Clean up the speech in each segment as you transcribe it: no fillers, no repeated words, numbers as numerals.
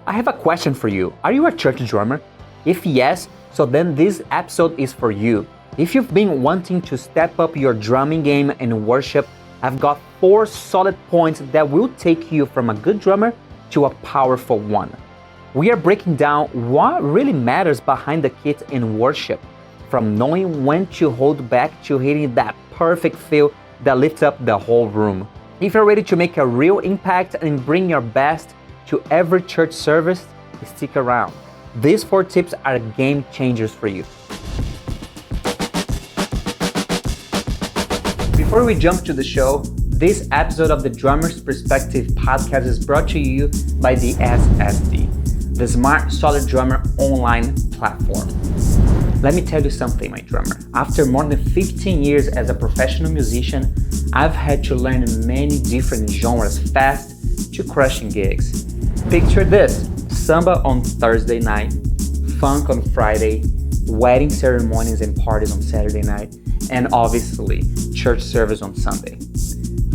I have a question for you. Are you a church drummer? If yes, so then this episode is for you. If you've been wanting to step up your drumming game and worship, I've got 4 solid points that will take you from a good drummer to a powerful one. We are breaking down what really matters behind the kit in worship, from knowing when to hold back to hitting that perfect feel that lifts up the whole room. If you're ready to make a real impact and bring your best to every church service, stick around. These 4 tips are game changers for you. Before we jump to the show, this episode of the Drummer's Perspective podcast is brought to you by the SSD, the Smart Solid Drummer online platform. Let me tell you something, my drummer. After more than 15 years as a professional musician, I've had to learn many different genres fast to crushing gigs. Picture this: samba on Thursday night, funk on Friday, wedding ceremonies and parties on Saturday night, and obviously church service on Sunday.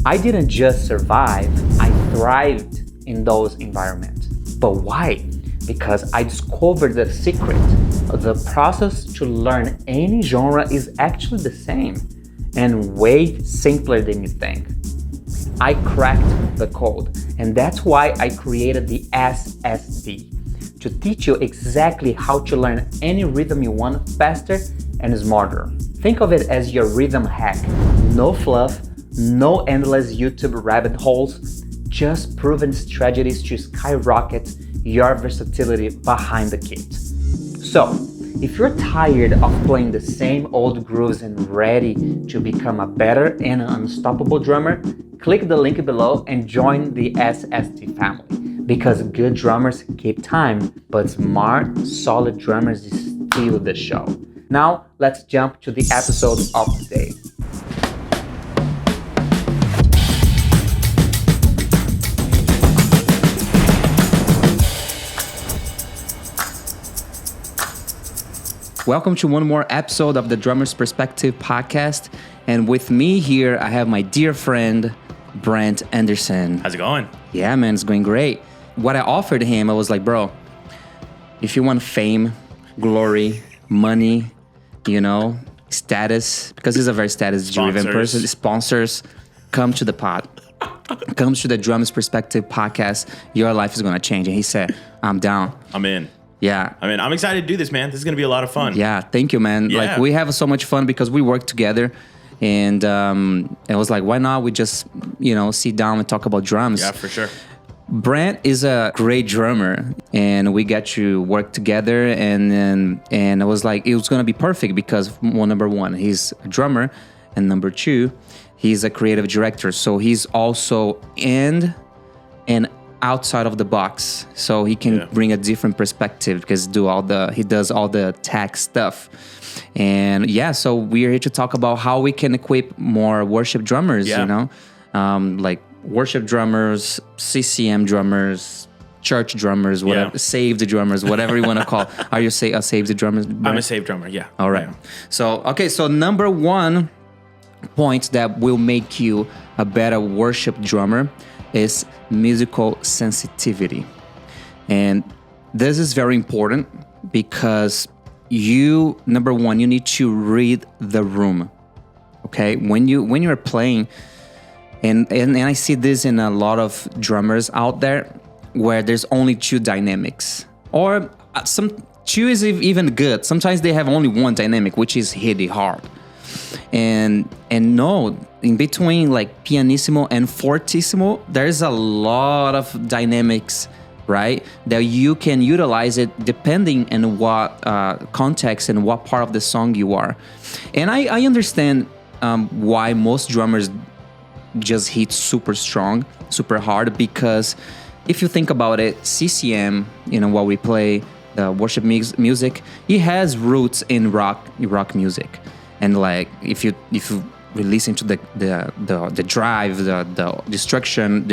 I didn't just survive, I thrived in those environments. But why? Because I discovered the secret. The process to learn any genre is actually the same and way simpler than you think. I cracked the code, and that's why I created the SSD, to teach you exactly how to learn any rhythm you want faster and smarter. Think of it as your rhythm hack. No fluff, no endless YouTube rabbit holes, just proven strategies to skyrocket your versatility behind the kit. So, if you're tired of playing the same old grooves and ready to become a better and unstoppable drummer, click the link below and join the SST family. Because good drummers keep time, but smart, solid drummers steal the show. Now, let's jump to the episode of today. Welcome to one more episode of the Drummer's Perspective podcast. And with me here, I have my dear friend, Brent Anderson. How's it going? Yeah, man, it's going great. What I offered him, I was like, bro, if you want fame, glory, money, status, because he's a very status-driven person, sponsors, come to the pod. Come to the Drummer's Perspective podcast. Your life is going to change. And he said, I'm down. I'm in. Yeah. I mean, I'm excited to do this, man. This is going to be a lot of fun. Yeah, thank you, man. Yeah. Like, we have so much fun because we work together. And it was like, why not we just, sit down and talk about drums? Yeah, for sure. Brent is a great drummer, and we got to work together. And I was like, it was going to be perfect because, number one, he's a drummer. And number two, he's a creative director. So he's also in and outside of the box, so he can bring a different perspective because he does all the tech stuff. And so we're here to talk about how we can equip more worship drummers, like worship drummers, CCM drummers, church drummers, whatever, saved drummers, whatever you want to call. Are you a saved drummer? I'm a saved drummer, yeah. All right. Yeah. So number one point that will make you a better worship drummer is musical sensitivity. And this is very important because number one, you need to read the room. Okay? When you're playing, and I see this in a lot of drummers out there where there's only 2 dynamics. Or some 2 is even good. Sometimes they have only 1 dynamic, which is hit it hard. And no, in between like pianissimo and fortissimo, there's a lot of dynamics, right? That you can utilize it depending on what context and what part of the song you are. And I understand why most drummers just hit super strong, super hard, because if you think about it, CCM, what we play, the worship music, it has roots in rock music. And like if you listen to the drive, the distortion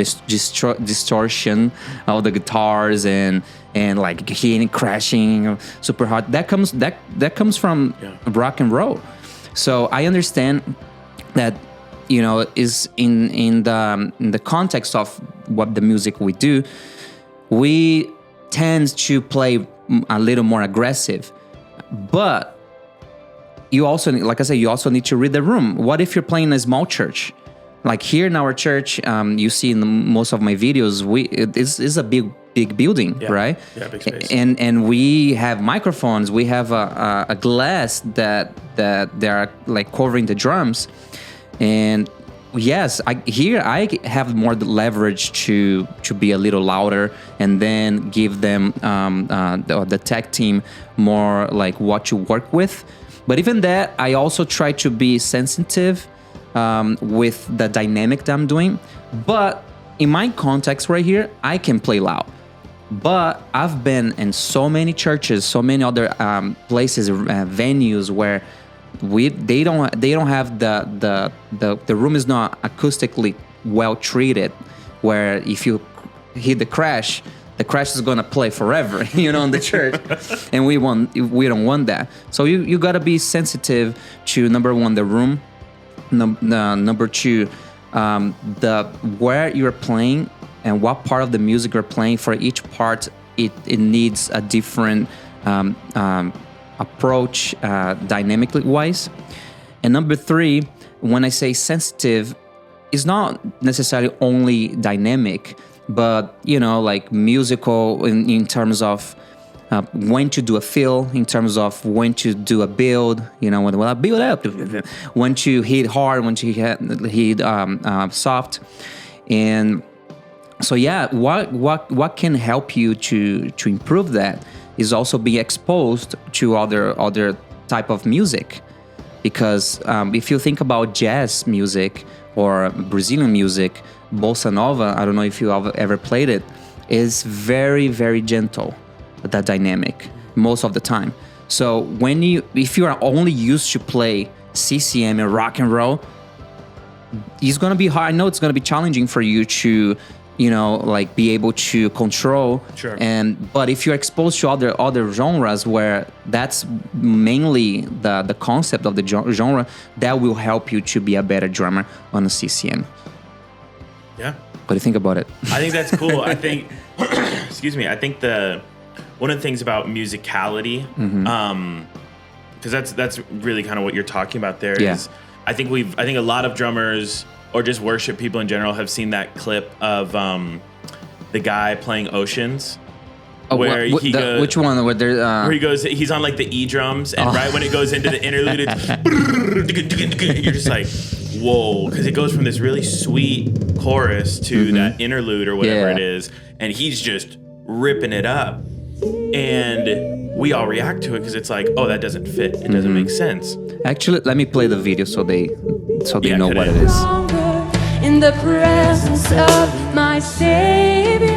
of the guitars and like hearing crashing super hard, that comes from rock and roll. So I understand that is in the context of what the music we do, we tends to play a little more aggressive. But you also, like I said, you also need to read the room. What if you're playing a small church? Like here in our church, you see in most of my videos, it's a big building, right? Yeah, big space. And we have microphones. We have a glass that they are like covering the drums. And yes, I have more leverage to be a little louder, and then give them the tech team more like what to work with. But even that, I also try to be sensitive with the dynamic that I'm doing. But in my context right here, I can play loud. But I've been in so many churches, so many other places, venues where they don't have the room is not acoustically well treated. Where if you hit the crash is gonna play forever, in the church, and we don't want that. So you gotta be sensitive to, number one, the room. Number two, where you're playing and what part of the music you're playing. For each part, it needs a different approach, dynamically wise. And number three, when I say sensitive, it's not necessarily only dynamic, but like musical in terms of when to do a fill, in terms of when to do a build, when I build up, when to hit hard, when to hit soft. And so what can help you to improve that is also be exposed to other type of music. Because if you think about jazz music or Brazilian music, bossa nova, I don't know if you have ever played it, is very, very gentle, that dynamic, most of the time. So if you are only used to play CCM and rock and roll, it's gonna be hard. I know it's gonna be challenging for you to, like be able to control. Sure. But if you're exposed to other genres where that's mainly the concept of the genre, that will help you to be a better drummer on a CCM. Yeah. What do you think about it? I think that's cool. I think, excuse me. I think one of the things about musicality, because that's really kind of what you're talking about there. Yeah. Is I think a lot of drummers or just worship people in general have seen that clip of the guy playing Oceans. Where he goes, which one? Where he goes, he's on like the E drums, and right when it goes into the interlude, it's you're just like, whoa, because it goes from this really sweet chorus to that interlude or whatever it is, and he's just ripping it up, and we all react to it because it's like, oh, that doesn't fit, it doesn't make sense. Actually, let me play the video so they know what it is. In the presence of my Savior.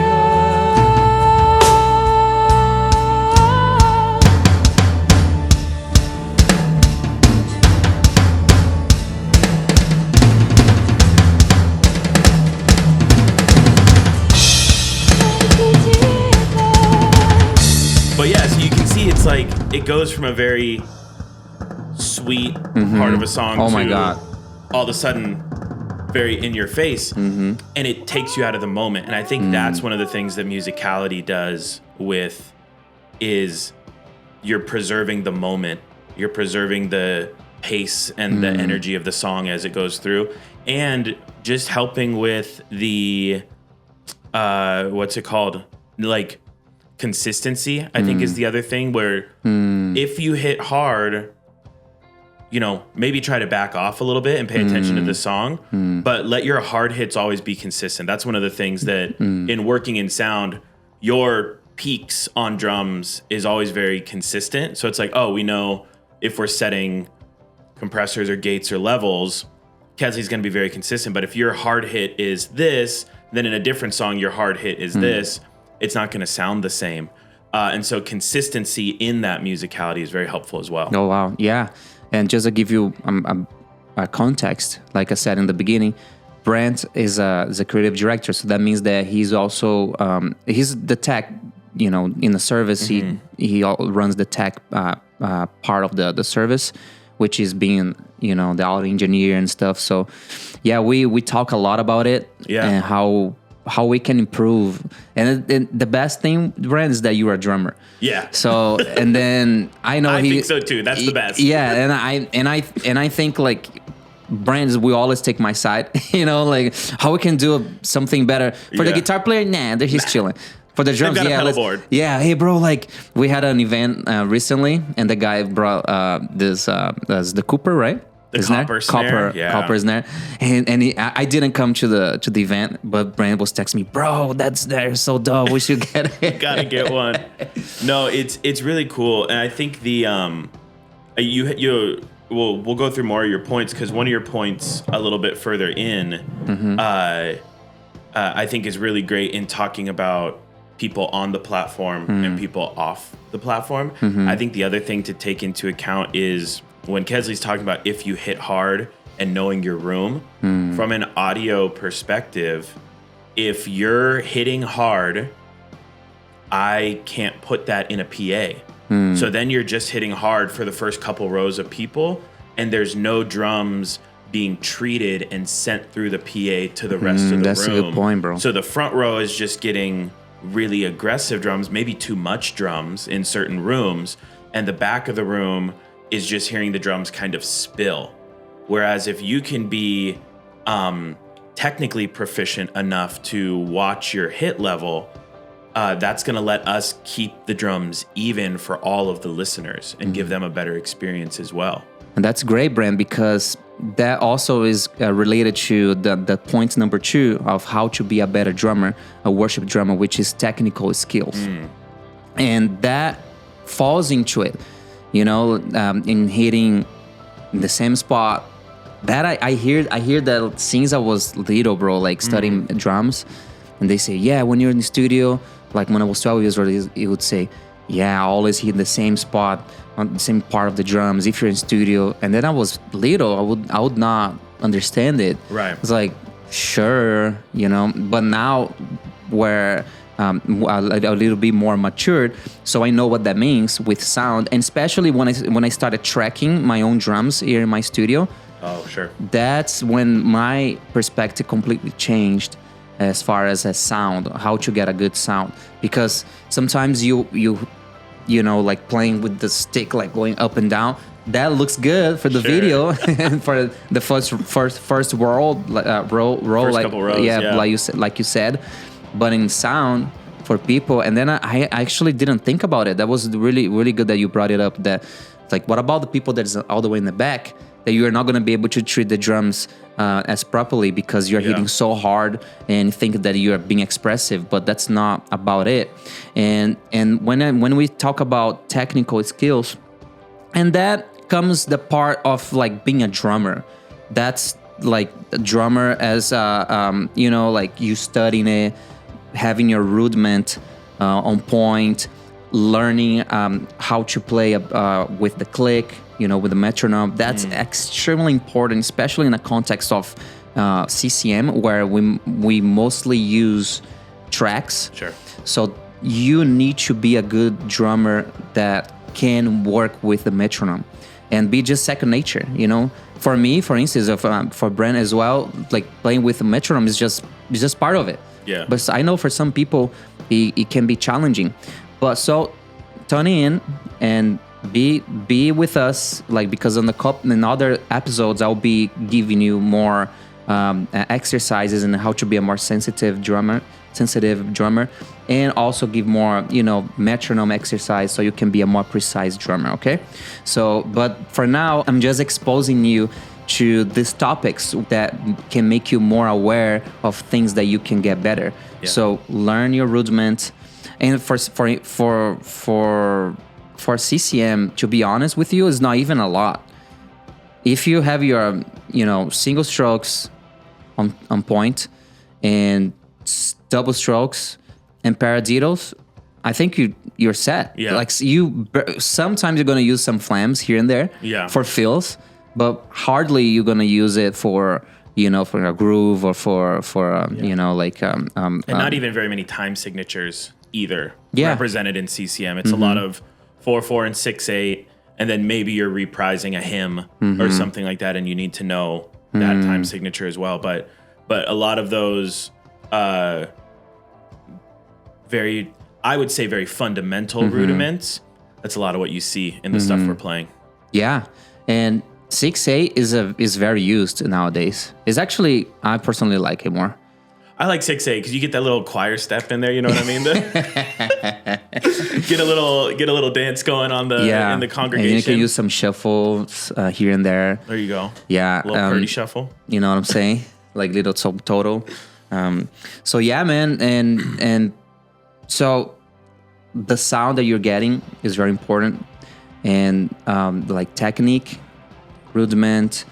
But yeah, so you can see it's like it goes from a very sweet part of a song oh to my God. all of a sudden very in your face, and it takes you out of the moment. And I think that's one of the things that musicality does is you're preserving the moment, you're preserving the pace and the energy of the song as it goes through, and just helping with the what's it called, like consistency. I think is the other thing where if you hit hard, maybe try to back off a little bit and pay attention to the song, but let your hard hits always be consistent. That's one of the things that in working in sound, your peaks on drums is always very consistent. So it's like, oh, we know if we're setting compressors or gates or levels, Kesley's going to be very consistent. But if your hard hit is this, then in a different song, your hard hit is this, it's not going to sound the same. And so consistency in that musicality is very helpful as well. Oh, wow. Yeah. And just to give you a context, like I said in the beginning, Brent is a creative director. So that means that he's also, he's the tech, in the service. He runs the tech part of the service, which is being, the audio engineer and stuff. So yeah, we talk a lot about it and how how we can improve. And the best thing, Brand, is that you're a drummer. Yeah. So, and then I know I think so too. That's the best. Yeah, and I think like brands, we always take my side. Like how we can do something better for the guitar player. Nah, he's chilling. For the drums, They've got a pedal board. Yeah, hey bro, like we had an event recently, and the guy brought the Cooper, right? The copper snare. Copper snare. And I didn't come to the event, but Brand was texting me, bro, that's so dope. We should get it. Gotta get one. No, it's really cool, and I think we'll go through more of your points, because one of your points a little bit further in, I think is really great in talking about people on the platform and people off the platform. I think the other thing to take into account is when Kesley's talking about if you hit hard and knowing your room, from an audio perspective, if you're hitting hard, I can't put that in a PA. So then you're just hitting hard for the first couple rows of people, and there's no drums being treated and sent through the PA to the rest of the room. That's a good point, bro. So the front row is just getting really aggressive drums, maybe too much drums in certain rooms, and the back of the room is just hearing the drums kind of spill. Whereas if you can be technically proficient enough to watch your hit level, that's going to let us keep the drums even for all of the listeners and give them a better experience as well. And that's great, Brand, because that also is related to the point number 2 of how to be a better drummer, a worship drummer, which is technical skills. And that falls into it, in hitting the same spot. That I hear that since I was little, bro, like studying drums, and they say, yeah, when you're in the studio, like when I was 12 years old, it would say, yeah, I always hit the same spot on the same part of the drums if you're in studio. And then I was little, I would not understand it. Right. It's like, sure, but now where a little bit more matured, so I know what that means with sound, and especially when I started tracking my own drums here in my studio. Oh, sure. That's when my perspective completely changed as far as a sound, how to get a good sound. Because sometimes you like playing with the stick, like going up and down, that looks good for the video and for the first row, first couple rows, like you said. But in sound for people, and then I actually didn't think about it. That was really, really good that you brought it up. That like, what about the people that's all the way in the back, that you are not going to be able to treat the drums as properly because you're hitting so hard and think that you are being expressive, but that's not about it. And when we talk about technical skills, and that comes the part of like being a drummer. That's like a drummer as like you studying it, having your rudiment on point, learning how to play with the click, with the metronome. That's extremely important, especially in the context of CCM, where we mostly use tracks. Sure. So you need to be a good drummer that can work with the metronome and be just second nature. For me, for instance, for Brent as well, like playing with the metronome is just part of it. Yeah. But I know for some people it can be challenging. But so tune in and be with us, like, because in other episodes I'll be giving you more exercises and how to be a more sensitive drummer, and also give more metronome exercise so you can be a more precise drummer. Okay, so but for now I'm just exposing you to these topics that can make you more aware of things that you can get better. Yeah. So learn your rudiment. And for CCM, to be honest with you, is not even a lot. If you have your single strokes on point and double strokes and paradiddles, I think you're set. Yeah. Like sometimes you're gonna use some flams here and there for fills, but hardly you're gonna use it for a groove or for and not even very many time signatures either represented in CCM. It's a lot of 4/4 and 6/8, and then maybe you're reprising a hymn or something like that, and you need to know that time signature as well. But a lot of those very, I would say, very fundamental rudiments. That's a lot of what you see in the stuff we're playing. Yeah, and 6/8 is very used nowadays. It's actually, I personally like it more. I like 6/8 because you get that little choir step in there. You know what I mean? Get a little dance going on in the congregation. And you can use some shuffles here and there. There you go. Yeah, a little party shuffle. You know what I'm saying? Like little total. So yeah, man, and so the sound that you're getting is very important, and like technique, rudiment,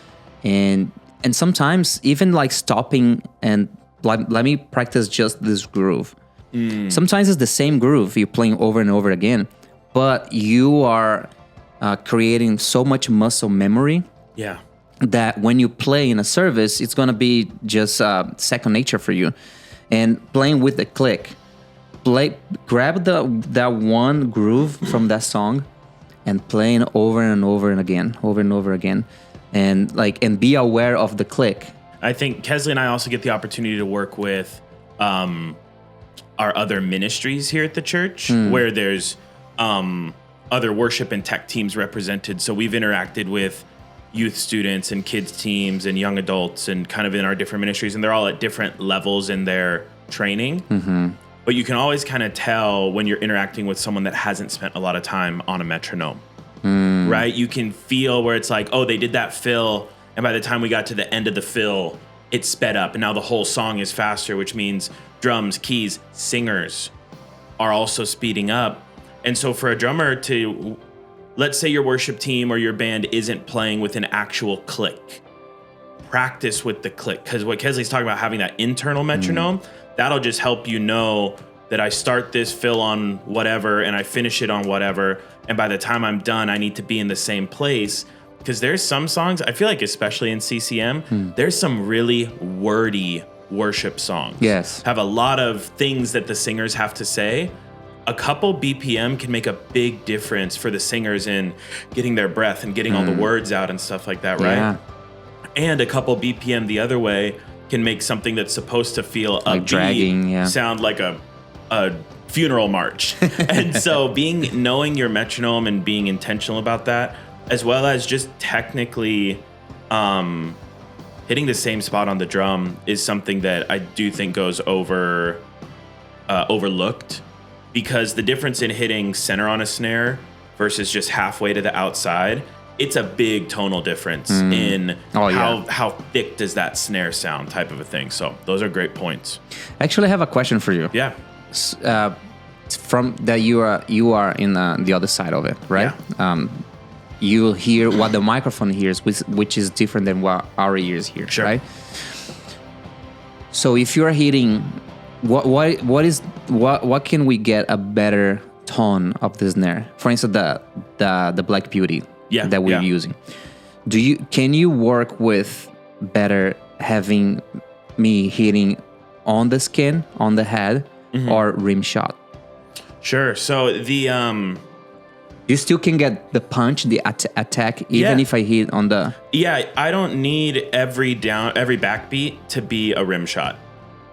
and sometimes even like stopping and let me practice just this groove. Sometimes it's the same groove you're playing over and over again, but you are creating so much muscle memory. Yeah. That when you play in a service, it's gonna be just second nature for you. And playing with the click, grab that one groove from that song, and playing over and over and over again, and be aware of the click. I think Kesley and I also get the opportunity to work with our other ministries here at the church, where there's other worship and tech teams represented. So we've interacted with youth students and kids teams and young adults and kind of in our different ministries, and they're all at different levels in their training. But you can always kind of tell when you're interacting with someone that hasn't spent a lot of time on a metronome, right? You can feel where it's like, oh, they did that fill, and by the time we got to the end of the fill, it sped up, and now the whole song is faster, which means drums, keys, singers are also speeding up. And so for a drummer to, let's say your worship team or your band isn't playing with an actual click, practice with the click. Because what Kesley's talking about, having that internal metronome, that'll just help you know that I start this fill on whatever and I finish it on whatever. And by the time I'm done, I need to be in the same place. Because there's some songs, I feel like especially in CCM, there's some really wordy worship songs. Yes. Have a lot of things that the singers have to say. A couple BPM can make a big difference for the singers in getting their breath and getting all the words out and stuff like that, right? Yeah. And a couple BPM the other way can make something that's supposed to feel like upbeat dragging, sound like a funeral march. And so knowing your metronome and being intentional about that, as well as just technically hitting the same spot on the drum, is something that I do think goes overlooked. Because the difference in hitting center on a snare versus just halfway to the outside, it's a big tonal difference in how thick does that snare sound type of a thing. So those are great points. Actually, I have a question for you. Yeah. From that you are in the other side of it, right? Yeah. You hear what the microphone hears, which is different than what our ears hear, sure. Right? So if you're hitting, what can we get a better tone of the snare? For instance, the Black Beauty that we're using. Can you work with better having me hitting on the skin, on the head, or rim shot? Sure. So you still can get the punch, the attack, even if I hit on the... Yeah, I don't need every backbeat to be a rim shot.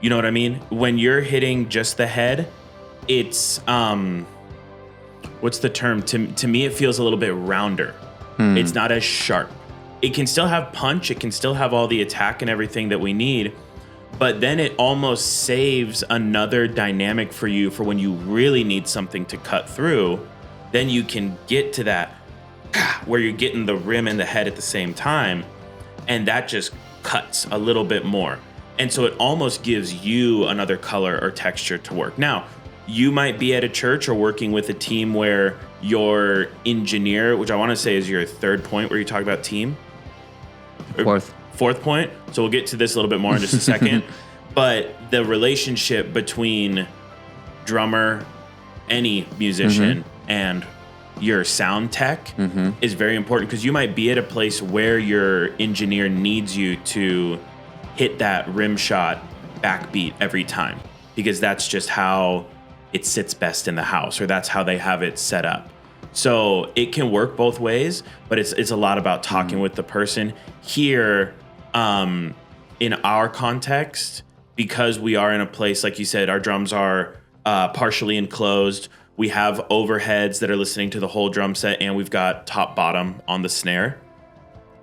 You know what I mean? When you're hitting just the head, it's, what's the term? To me, it feels a little bit rounder. It's not as sharp. It can still have punch. It can still have all the attack and everything that we need. But then it almost saves another dynamic for you for when you really need something to cut through. Then you can get to that where you're getting the rim and the head at the same time. And that just cuts a little bit more. And so it almost gives you another color or texture to work. Now, you might be at a church or working with a team where your engineer, which I want to say is your third point where you talk about team. Fourth point. So we'll get to this a little bit more in just a second. But the relationship between drummer, any musician, and your sound tech is very important, because you might be at a place where your engineer needs you to hit that rim shot backbeat every time, because that's just how it sits best in the house, or that's how they have it set up. So it can work both ways, but it's a lot about talking with the person. Here, in our context, because we are in a place, like you said, our drums are partially enclosed. We have overheads that are listening to the whole drum set, and we've got top bottom on the snare.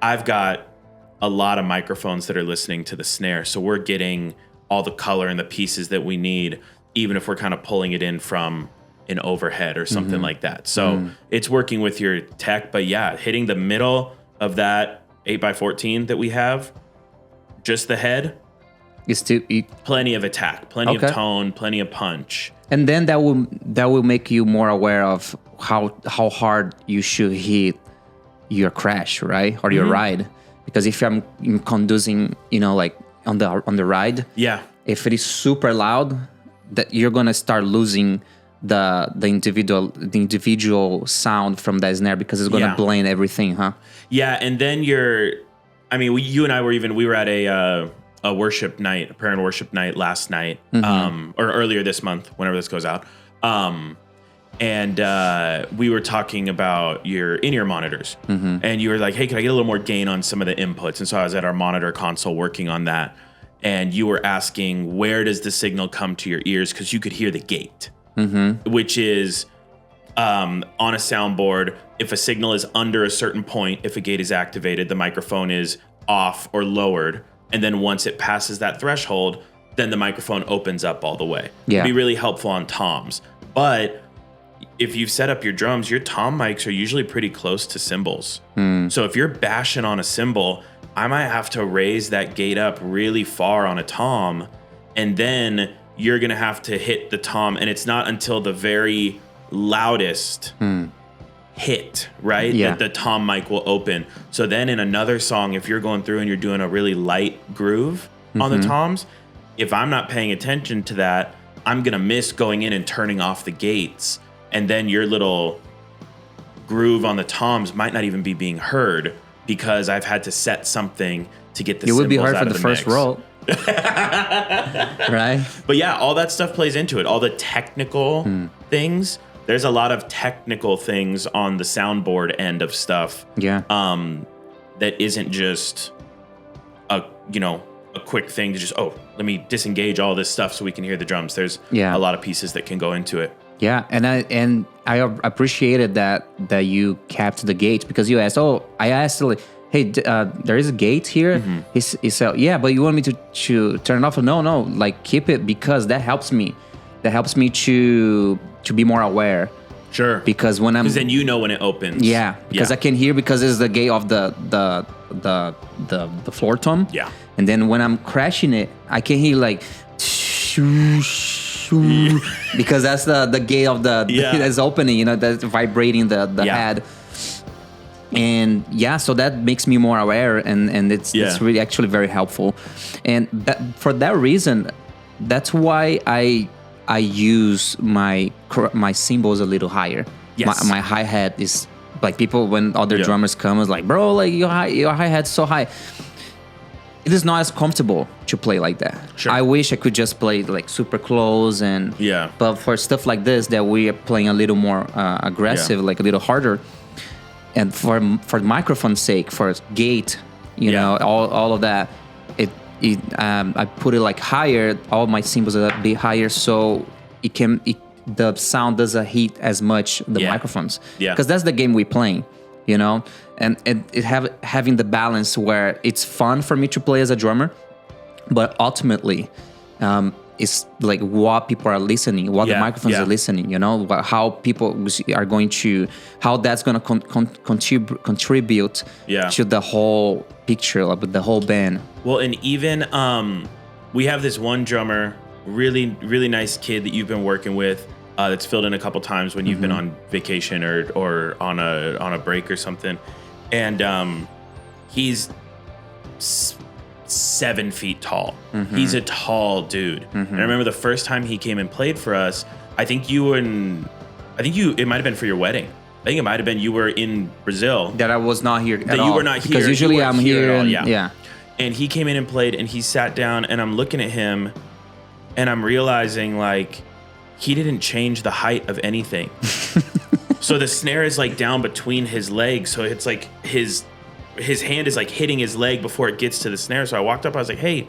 I've got a lot of microphones that are listening to the snare, so we're getting all the color and the pieces that we need, even if we're kind of pulling it in from an overhead or something like that. So it's working with your tech, but yeah, hitting the middle of that 8x14 that we have, just the head, Is to eat. plenty of attack, plenty of tone, plenty of punch. And then that will make you more aware of how hard you should hit your crash, right? Or your ride. Because if I'm conducing, like on the ride, if it is super loud, that you're gonna start losing the individual sound from that snare, because it's gonna blend everything, huh? Yeah, and then you and I were at a worship night, a prayer and worship night last night, or earlier this month, whenever this goes out. And we were talking about your in-ear monitors, and you were like, hey, can I get a little more gain on some of the inputs? And so I was at our monitor console working on that, and you were asking, where does the signal come to your ears? Because you could hear the gate, which is on a soundboard. If a signal is under a certain point, if a gate is activated, the microphone is off or lowered. And then once it passes that threshold, then the microphone opens up all the way. Yeah. It'd be really helpful on toms. But if you've set up your drums, your tom mics are usually pretty close to cymbals. So if you're bashing on a cymbal, I might have to raise that gate up really far on a tom, and then you're going to have to hit the tom, and it's not until the very loudest hit, right? Yeah. That the tom mic will open. So then in another song, if you're going through and you're doing a really light groove on the toms, if I'm not paying attention to that, I'm going to miss going in and turning off the gates. And then your little groove on the toms might not even be being heard, because I've had to set something to get the cymbals out of the mix. It would be hard for the first row. Right? But yeah, all that stuff plays into it. All the technical things. There's a lot of technical things on the soundboard end of stuff. Yeah. That isn't just a quick thing to just, let me disengage all this stuff so we can hear the drums. There's a lot of pieces that can go into it. Yeah, and I appreciated that you kept the gate, because you asked. I asked, like, hey, there is a gate here. He said, yeah, but you want me to turn it off? No, like, keep it, because that helps me. That helps me to be more aware. Sure. Because when then you know when it opens. Yeah, because I can hear, because it's the gate of the floor tom. Yeah. And then when I'm crashing it, I can hear like. Because that's the gate of that's opening, that's vibrating the head. And so that makes me more aware, and it's really actually very helpful. And for that reason, that's why I use my cymbals a little higher. Yes. My hi-hat is like, people, when other drummers come, is like, bro, like your hi-hat's so high. It is not as comfortable to play like that. Sure. I wish I could just play like super close but for stuff like this that we are playing a little more aggressive, like a little harder, and for microphone's sake, for gate, all of that, I put it like higher. All my cymbals are a bit higher, so the sound doesn't hit as much the microphones. Yeah, because that's the game we're playing. And having the balance where it's fun for me to play as a drummer, but ultimately, it's like what people are listening, what the microphones are listening. How people are going to, how that's going to contribute to the whole picture of the whole band. Well, and even we have this one drummer, really, really nice kid that you've been working with. That's filled in a couple times when you've been on vacation or on a break or something, and he's 7 feet tall. He's a tall dude. And I remember the first time he came and played for us. It might have been for your wedding. I think it might have been you were in Brazil. That I was not here. That you were not here because usually I'm here. And he came in and played, and he sat down, and I'm looking at him, and I'm realizing like, he didn't change the height of anything. So the snare is like down between his legs. So it's like his hand is like hitting his leg before it gets to the snare. So I walked up, I was like, hey,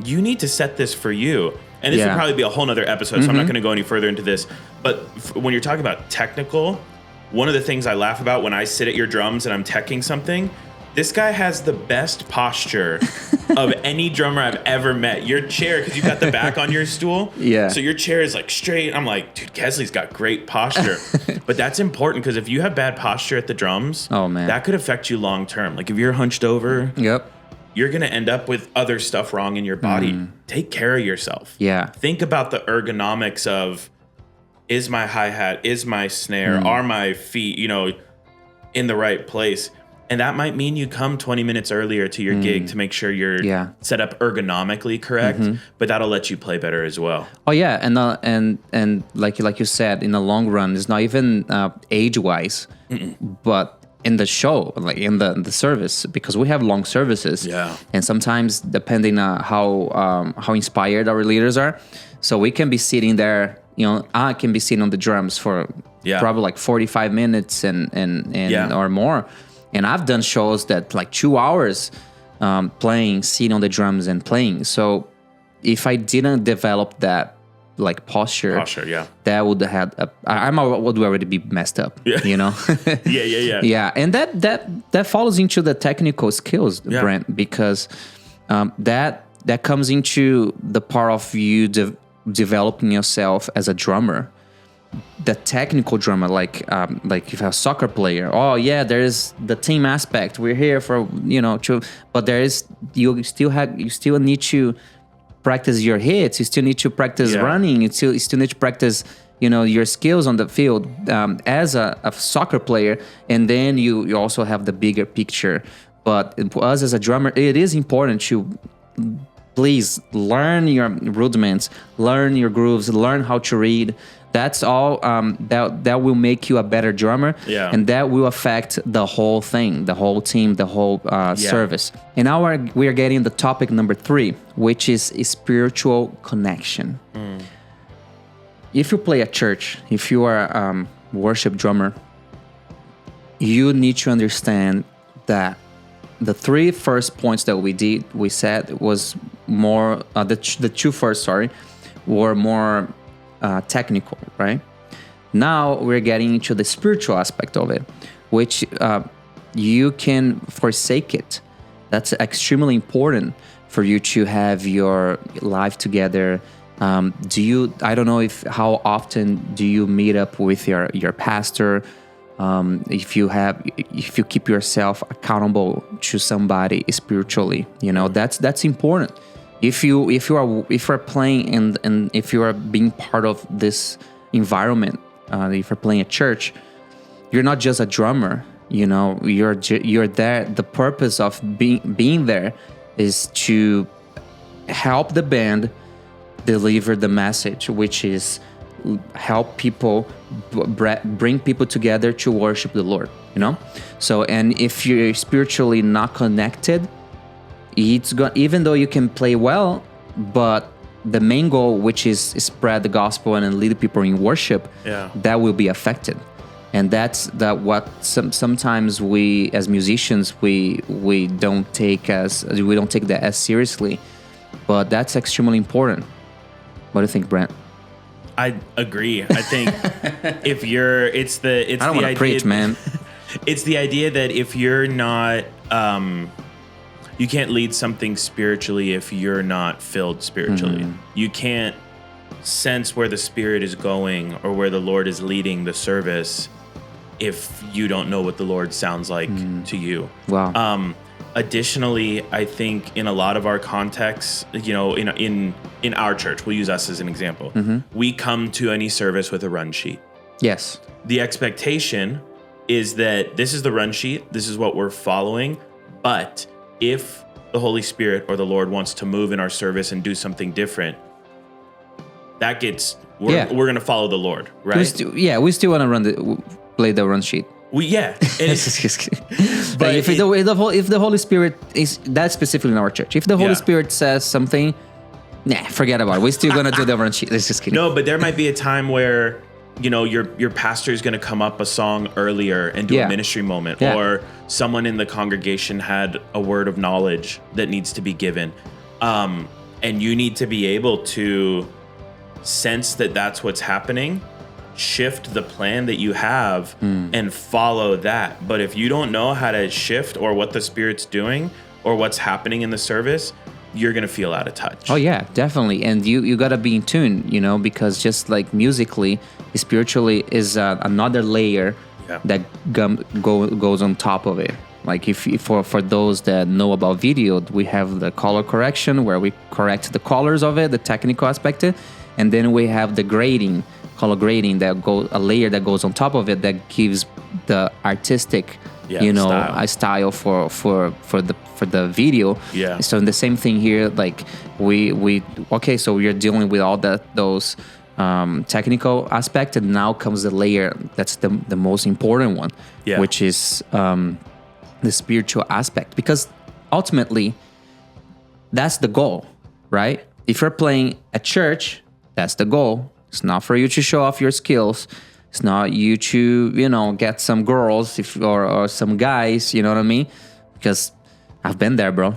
you need to set this for you. And this would probably be a whole nother episode, so I'm not going to go any further into this. But when you're talking about technical, one of the things I laugh about when I sit at your drums and I'm teching something, this guy has the best posture of any drummer I've ever met. Your chair, because you've got the back on your stool. Yeah. So your chair is like straight. I'm like, dude, Kesley's got great posture. But that's important because if you have bad posture at the drums, oh man, that could affect you long term. Like if you're hunched over, you're going to end up with other stuff wrong in your body. Take care of yourself. Yeah. Think about the ergonomics of, is my hi-hat, is my snare, are my feet, in the right place? And that might mean you come 20 minutes earlier to your gig to make sure you're set up ergonomically correct, but that'll let you play better as well. Oh yeah, and like you said, in the long run, it's not even age-wise, but in the show, like in the service, because we have long services. Yeah. And sometimes depending on how inspired our leaders are, so we can be sitting there. I can be sitting on the drums for probably like 45 minutes and or more. And I've done shows that like 2 hours playing, sitting on the drums and playing. So if I didn't develop that like posture, that would have I would already be messed up. Yeah. Yeah. And that falls into the technical skills, Brent, because that comes into the part of you developing yourself as a drummer. The technical drummer, like if you have a soccer player, there is the team aspect. We're here for but there is you still need to practice your hits. You still need to practice running. You still need to practice your skills on the field as a soccer player, and then you also have the bigger picture. But us as a drummer, it is important to please learn your rudiments, learn your grooves, learn how to read. That's all. That will make you a better drummer, and that will affect the whole thing, the whole team, the whole service. And now we are getting the topic number 3, which is spiritual connection. If you play at church, if you are a worship drummer, you need to understand that the 3 first points that we said was more the 2 first, were more technical, right? Now we're getting into the spiritual aspect of it, which you can forsake it. That's extremely important for you to have your life together. I don't know how often do you meet up with your pastor? If you keep yourself accountable to somebody spiritually, that's important. If you are playing and if you are being part of this environment, if you're playing at church, you're not just a drummer. You're there. The purpose of being there is to help the band deliver the message, which is help people, bring people together to worship the Lord. So, and if you're spiritually not connected, even though you can play well, but the main goal, which is spread the gospel and lead people in worship, that will be affected. And that's what sometimes we as musicians we don't take that as seriously, but that's extremely important. What do you think, Brent? I agree. I think I don't want to preach, man. It's the idea that if you're not you can't lead something spiritually if you're not filled spiritually. You can't sense where the Spirit is going or where the Lord is leading the service if you don't know what the Lord sounds like to you. Wow. Additionally, I think in a lot of our contexts, in our church, we'll use us as an example. We come to any service with a run sheet. Yes. The expectation is that this is the run sheet, this is what we're following, but if the Holy Spirit or the Lord wants to move in our service and do something different, we're going to follow the Lord, right? We still want to play the run sheet. But if the Holy Spirit is that specifically in our church, if the Holy Spirit says something, forget about it. We're still gonna do the run sheet. Just kidding. No, but there might be a time where your pastor is gonna come up a song earlier and do a ministry moment, or someone in the congregation had a word of knowledge that needs to be given. And you need to be able to sense that that's what's happening, shift the plan that you have and follow that. But if you don't know how to shift or what the Spirit's doing or what's happening in the service, you're going to feel out of touch. Oh yeah, definitely. And you got to be in tune, because just like musically, spiritually is another layer that goes on top of it. Like for those that know about video, we have the color correction where we correct the colors of it, the technical aspect, and then we have the color grading a layer that goes on top of it that gives the artistic, style. a style for the video. Yeah. So the same thing here, like so we are dealing with all those technical aspect, and now comes the layer that's the most important one, which is the spiritual aspect, because ultimately that's the goal, right? If you're playing at church, that's the goal. It's not for you to show off your skills. It's not you to, get some girls or some guys, you know what I mean? Because I've been there, bro.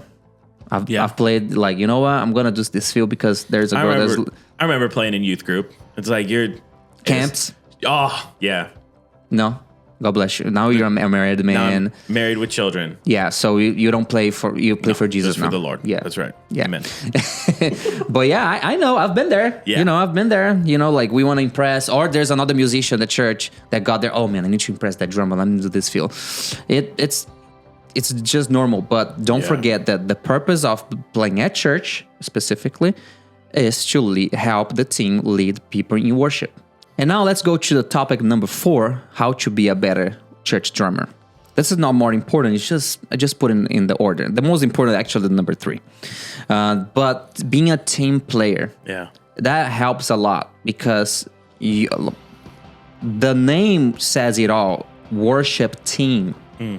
I've played like, you know what? I'm going to do this field because there's a girl I remember playing in youth group. It's like camps. Oh, yeah. No. God bless you. Now you're a married man. Now I'm married with children. Yeah, so you don't play for for Jesus just now. For the Lord. Yeah, that's right. Yeah, Amen. But yeah, I know. I've been there. Yeah. I've been there. Like we want to impress, or there's another musician at church that got there. Oh man, I need to impress that drummer. Let me do this feel. It's just normal. But don't forget that the purpose of playing at church specifically is to help the team lead people in worship. And now let's go to the topic number 4, how to be a better church drummer. This is not more important. I just put in the order. The most important, actually, number 3. But being a team player, that helps a lot because the name says it all. Worship team,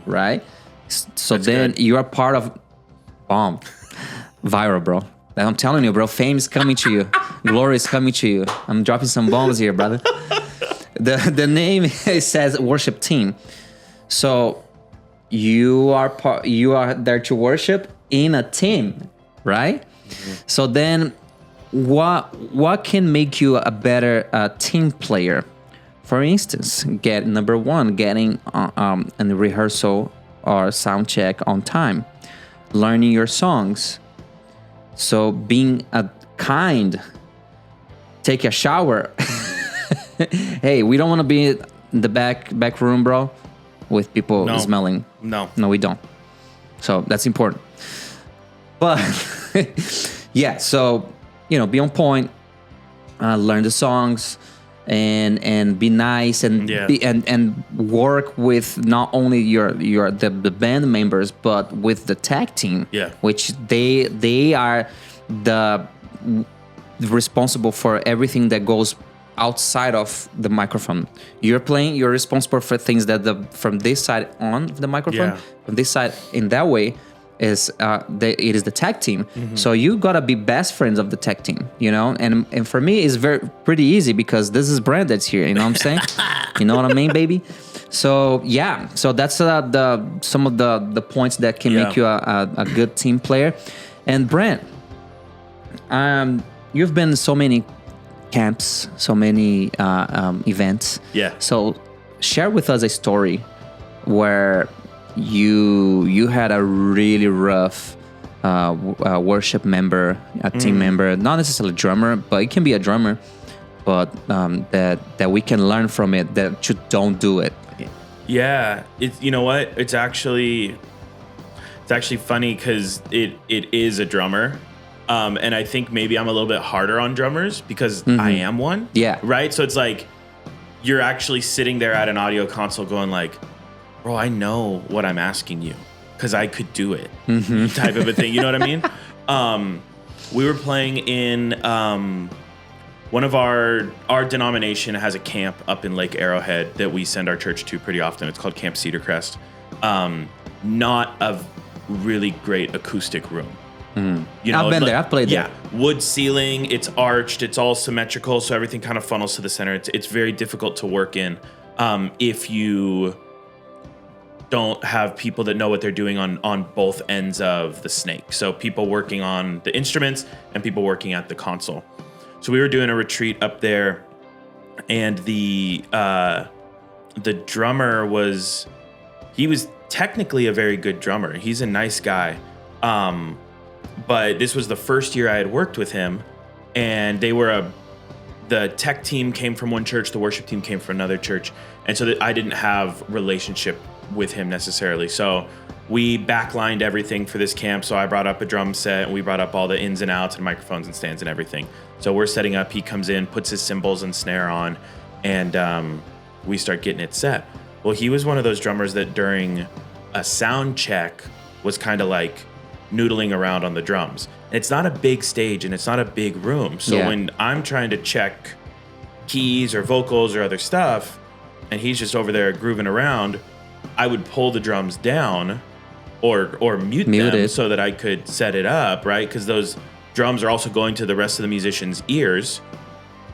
right? So that's then good. You are part of bomb. Viral, bro. I'm telling you, bro, fame is coming to you. Glory is coming to you. I'm dropping some bombs here, brother. The name says worship team. So you are there to worship in a team, right? Mm-hmm. So then what can make you a better team player? For instance, number 1, getting a rehearsal or sound check on time, learning your songs. So being take a shower. Hey, we don't want to be in the back room, bro, with people smelling. No, we don't. So that's important. But yeah, so be on point, learn the songs, and be nice and and work with not only the band members but with the tag team, which they are the responsible for everything that goes outside of the microphone. You're playing, you're responsible for things that from this side on the microphone, from this side in that way is it is the tag team. Mm-hmm. So you gotta be best friends of the tag team, and for me it's pretty easy because this is Brand that's here, you know what I'm saying? You know what I mean, baby? So yeah, so that's some of the points that can make you a good team player. And Brand, you've been to so many camps, so many events. Yeah. So share with us a story where you had a really rough worship member, a team member, not necessarily a drummer, but it can be a drummer, but that we can learn from it, that you don't do it. Yeah, you know what? It's actually funny because it is a drummer. And I think maybe I'm a little bit harder on drummers because I am one. Yeah. Right? So it's like you're actually sitting there at an audio console going like, bro, I know what I'm asking you because I could do it, type of a thing. You know what I mean? We were playing in one of our denomination has a camp up in Lake Arrowhead that we send our church to pretty often. It's called Camp Cedar Crest. Not a really great acoustic room. I've been there. I've played there. Yeah, wood ceiling. It's arched. It's all symmetrical, so everything kind of funnels to the center. It's very difficult to work in if you don't have people that know what they're doing on both ends of the snake. So people working on the instruments and people working at the console. So we were doing a retreat up there, and the drummer was technically a very good drummer. He's a nice guy. But this was the first year I had worked with him, and the tech team came from one church, the worship team came from another church, and so that I didn't have relationship with him necessarily. So we backlined everything for this camp. So I brought up a drum set, and we brought up all the ins and outs and microphones and stands and everything. So we're setting up. He comes in, puts his cymbals and snare on, and we start getting it set. Well, he was one of those drummers that during a sound check was kind of like noodling around on the drums. And it's not a big stage and it's not a big room. So when I'm trying to check keys or vocals or other stuff, and he's just over there grooving around, I would pull the drums down or mute them it, so that I could set it up, right? Because those drums are also going to the rest of the musicians' ears,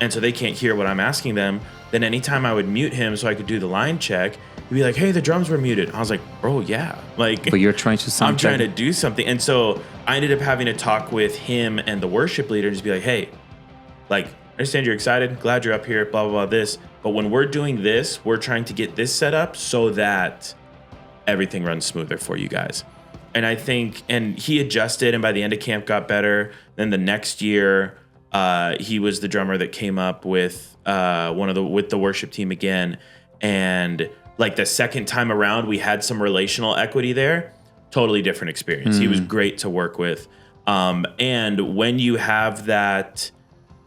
and so they can't hear what I'm asking them. Then anytime I would mute him so I could do the line check, he'd be like, "Hey, the drums were muted." I was like, "Bro, yeah." Like, but you're trying to sound I'm trying to do something. And so I ended up having to talk with him and the worship leader and just be like, "Hey, like, I understand you're excited, glad you're up here, blah, blah, blah, this. But when we're doing this, we're trying to get this set up so that everything runs smoother for you guys." And I think, and he adjusted, and by the end of camp got better. Then the next year, he was the drummer that came up with with the worship team again. And like the second time around, we had some relational equity there. Totally different experience. He was great to work with. And when you have that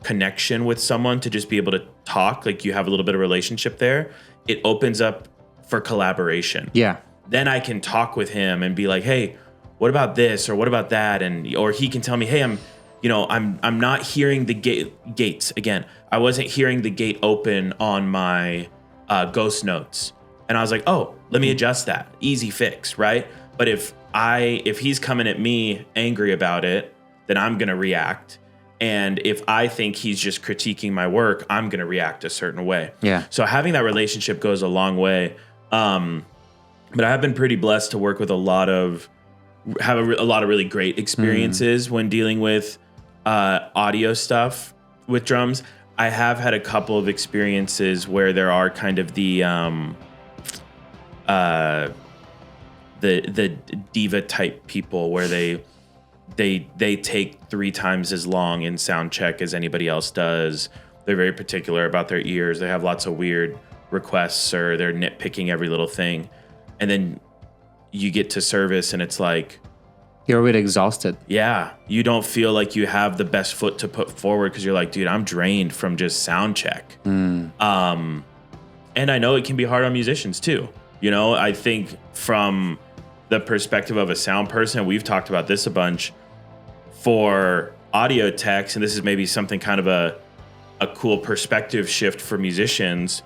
connection with someone to just be able to talk, like you have a little bit of relationship there, it opens up for collaboration. Yeah. Then I can talk with him and be like, "Hey, what about this or what about that?" And or he can tell me, "Hey, I'm not hearing the gates again. I wasn't hearing the gate open on my ghost notes." And I was like, "Oh, let me adjust that. Easy fix, right?" But if he's coming at me angry about it, then I'm gonna react. And if I think he's just critiquing my work, I'm gonna react a certain way. Yeah. So having that relationship goes a long way. But I have been pretty blessed to work with a lot of really great experiences when dealing with audio stuff with drums. I have had a couple of experiences where there are kind of the diva type people where they take 3 times as long in sound check as anybody else does. They're very particular about their ears. They have lots of weird requests, or they're nitpicking every little thing. And then you get to service and it's like, you're already exhausted. Yeah. You don't feel like you have the best foot to put forward because you're like, dude, I'm drained from just sound check. And I know it can be hard on musicians too. You know, I think from the perspective of a sound person, we've talked about this a bunch, for audio techs, and this is maybe something kind of a cool perspective shift for musicians.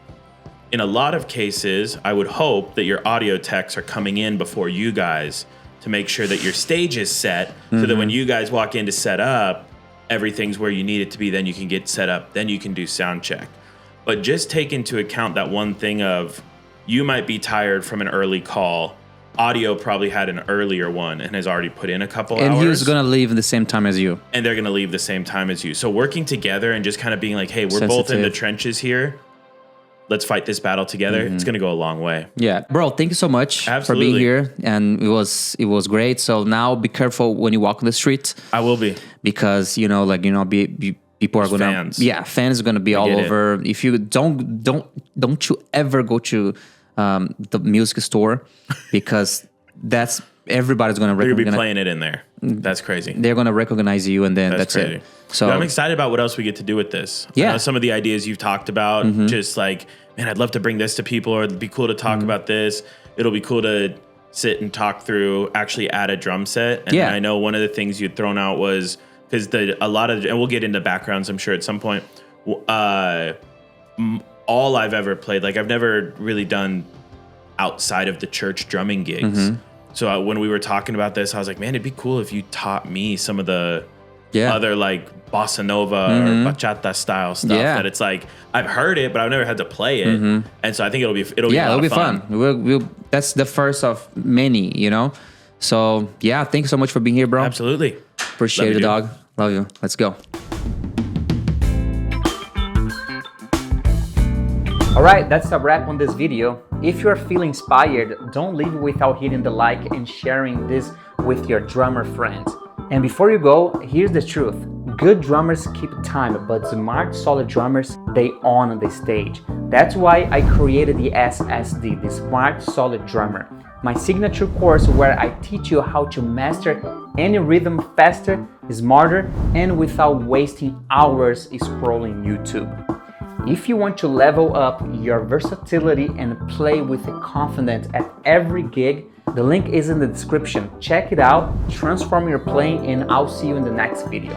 In a lot of cases, I would hope that your audio techs are coming in before you guys to make sure that your stage is set, so that when you guys walk in to set up, everything's where you need it to be. Then you can get set up. Then you can do sound check. But just take into account that one thing of you might be tired from an early call. Audio probably had an earlier one and has already put in a couple hours. And he was going to leave at the same time as you. And they're going to leave the same time as you. So working together and just kind of being like, hey, we're both in the trenches here. Let's fight this battle together. It's going to go a long way. Yeah. Bro, thank you so much for being here. And it was great. So now be careful when you walk on the street. I will be. Because, people are going to... Yeah, fans are going to be all over. If you don't you ever go to the music store, because that's... Everybody's going to recognize... They're going to be playing it in there. That's crazy. They're going to recognize you, and then that's it. So I'm excited about what else we get to do with this. Yeah. I know some of the ideas you've talked about, just like, man, I'd love to bring this to people, or it'd be cool to talk about this. It'll be cool to sit and talk through, actually add a drum set. And I know one of the things you'd thrown out was, because and we'll get into backgrounds, I'm sure, at some point. All I've ever played, like, I've never really done outside of the church drumming gigs. So when we were talking about this, I was like, man, it'd be cool if you taught me some of the other like bossa nova or bachata style stuff that it's like I've heard it, but I've never had to play it, and so I think it'll be a lot of fun. We'll that's the first of many, you know. So yeah, thank you so much for being here, bro. Absolutely, appreciate it, dog. Love you. Let's go. All right, that's a wrap on this video. If you're feeling inspired, don't leave it without hitting the like and sharing this with your drummer friends. And before you go, here's the truth. Good drummers keep time, but smart, solid drummers, they own the stage. That's why I created the SSD, the Smart Solid Drummer, my signature course where I teach you how to master any rhythm faster, smarter, and without wasting hours scrolling YouTube. If you want to level up your versatility and play with confidence at every gig, the link is in the description. Check it out, transform your playing, and I'll see you in the next video.